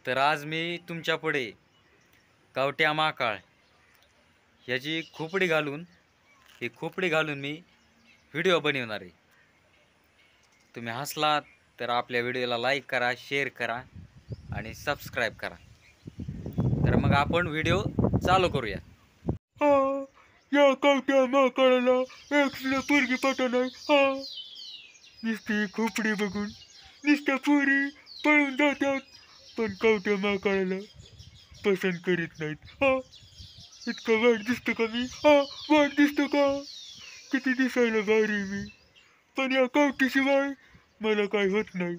तर आज मी तुमच्या पुढे गावठ्या माकाळ ह्याची खोपडी घालून मी व्हिडिओ बनवणार आहे. तुम्ही हसलात तर आपल्या व्हिडिओला लाईक करा, शेअर करा आणि सबस्क्राईब करा. तर मग आपण व्हिडिओ चालू करूया. या कवट्या माकडाला एक सुद्धा पोरगी पटा नाही. नुसती खोपडी बघून नुसत्या पोरी पळून जातात, पण कवट्या माकडाला पसंत करीत नाहीत. इतकं वाईट दिसतं का मी? वाईट दिसतं का? किती दिसायला भारी मी, पण या कवटीशिवाय मला काय होत नाही.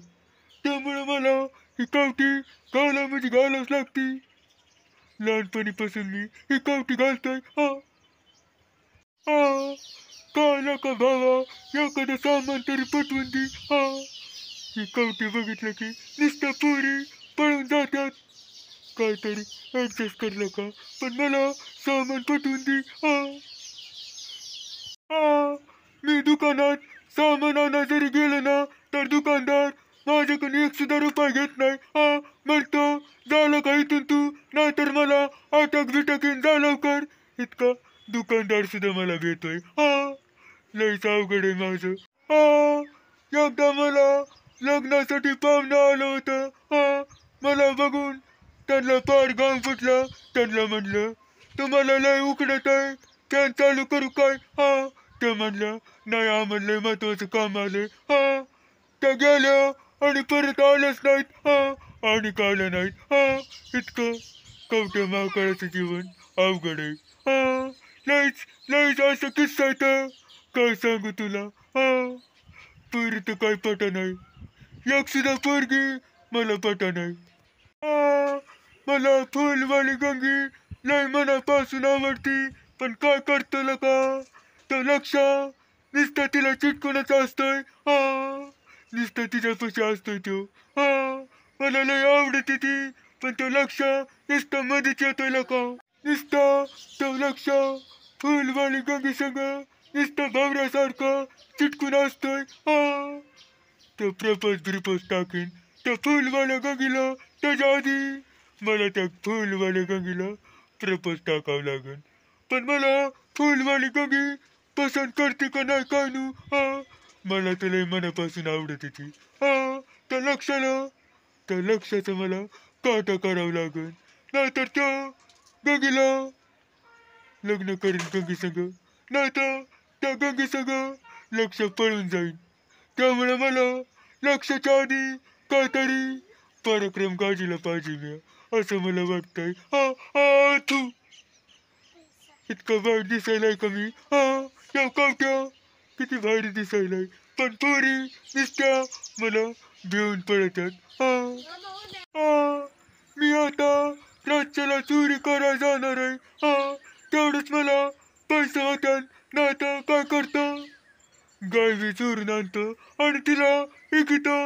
त्यामुळे मला ही कवटी घाला म्हणजे घालाच लागती. लहानपणीपासून मी ही कवटी घालतोय. काय नका भावा, एखादं सामान तरी पटवून दे. ही कवटी बघितलं की नुसत्या पोरी पळून जातात. काहीतरी ऍडजस्ट करलं का, पण मला सामान पटवून दे. मी दुकानात सामान आणा जरी गेलो ना, तर दुकानदार माझ्याकडून एक सुद्धा रुपया घेत नाही. म्हणतो झालं का इथून तू, नाहीतर मला अटक बिटक येईन, जा लवकर. इतका दुकानदार सुद्धा मला भेटतोय. लयच अवघड आहे माझं. एकदा मला लग्नासाठी पाहुणं आलं होतं. मला बघून त्यांना पार गाव फुटलं. त्यांना म्हणलं तुम्हाला लय उकडत आहे, फॅन चालू करू काय? ते म्हणलं नाही, आम्हाला लय महत्वाचं काम आलंय. त्या गेल्या आणि परत आल्याच नाहीत. आणि काढल्या नाहीत. इतकं कवट्या माकडाचं जीवन अवघड आहे. लयच लयच असं किस्सा आहे, काय सांगू तुला. पोरी तर काय पटा नाही, एक सुद्धा पोरगी मला पटा नाही. मला फुलवाली गंगी लय मनापासून आवडती, पण काय करतो का, तो लक्ष नुसतं तिला चिटकूनच असतोय. नुसतं तिच्यापाशी असतोय तो. मला लय आवडते ती, पण तो लक्ष नुसतं मध्येच येतोय का. नुसतं तो लक्ष फुलवाली गंगी सगळं नुसतं भावऱ्यासारखं चिटकून असतोय. तो प्रपोज टाकेन त्या फुलवाल्या गंगीला. त्याच्या आधी मला त्या फुलवाल्या गंगीला प्रपोज टाकावं लागेल. पण मला फुलवाली गंगी पसंत करते का नाही काय नू. मला तर लय मनापासून आवडते ती. त्या लक्षाचं मला काटा करावं लागेल, नाहीतर त्या गंगीला लग्न करेन गंगी संग, नाहीतर त्या गंगी संग लक्ष पळून जाईल. त्यामुळे मला लक्षाच्या आधी काहीतरी पराक्रम गाजीला पाहिजे मी, असं मला वाटतंय. तू इतकं वाईट दिसायलाय का मी? या कवट्या किती भारी दिसायलाय, पण पोरी नुसत्या मला भिवून पळतात. मी आता रातच्याला चोरी करायला जाणार आहे. तेवढंच मला पैसे होत्यात, नाही तर काय करतो, गाय बी चोरून आणतो आणि तिला इकितो.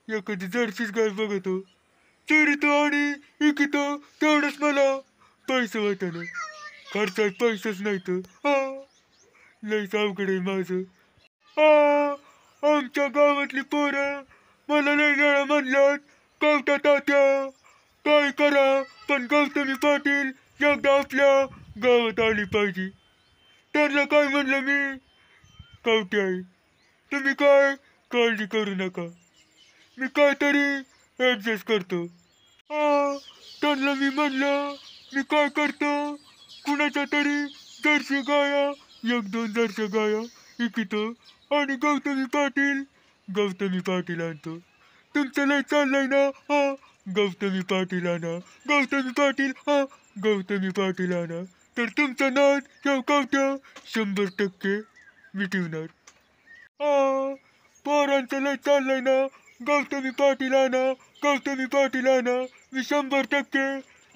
एखादी जर्सीच गाय बघतो, चोरीतो आणि इकितो. तेवढंच मला पैसे होत्यानं. खर्चात पैसेच नाही तर. लयच अवघड आहे माझं. आमच्या गावातली पोरं मला लय वेळा म्हणल्यात कवटा तात्या काय करा, पण गौतमी पाटील एकदा आपल्या गावात आली पाहिजे. त्यांना काय म्हणलं मी, कवटे आहे तुम्ही काय काळजी करू नका, मी काहीतरी ऍडजस्ट करतो. त्यांना मी म्हणलं मी काय करतो, कुणाच्या तरी जर्सी गाया, एक दोन जर्सी गाया इकितो आणि गौतमी पाटील आणतो. तुमचं लय चाललंय ना, गौतमी पाटील आणा, गौतमी पाटील, गौतमी पाटील आणा, तर तुमचा नाद ह्या कवट्या 100% मिटवणार. पोरांचं लय चाललंय ना, गौतमी पाटील आणा, गौतमी पाटील आणा. मी 100%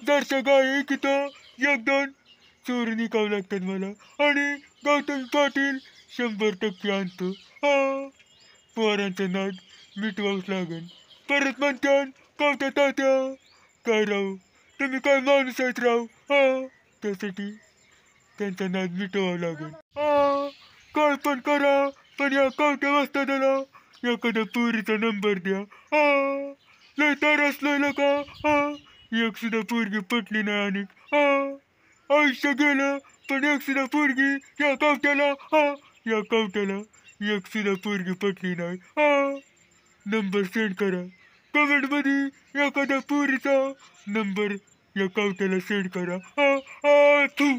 जरशा गाय इकितो, एक दोन चोरी निघावं लागतात मला आणि गौतमी पाटील 100% आणतो. पोरांचं नाद मिटवावंच लागेल. परत म्हणतात कवट्या तात्या काय राहू, तुम्ही काय माणूस आहेत राहू. त्यासाठी त्यांचा नाद मिटवावं लागेल. काय पण करा, पण या कवट्या वाजताना एखाद्या पोरीचा नंबर द्या. लय तरसलोय का हा एक सुद्धा पोरगी पटली नाही आणि हा आयुष्य गेलं पण एक सुद्धा पोरगी या कवट्याला एक सुद्धा पोरगी पटली नाही हा नंबर सेंड करा कमेंट मध्ये एखाद्या पोरीचा नंबर या कवट्याला सेंड करा हा हा तू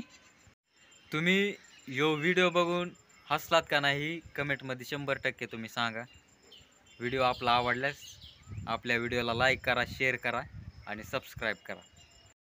तुम्ही यो व्हिडिओ बघून हसलात का नाही कमेंटमध्ये 100% तुम्ही सांगा. व्हिडिओ आपला आवडल्यास आपल्या व्हिडिओला लाईक करा, शेअर करा आणि सबस्क्राईब करा.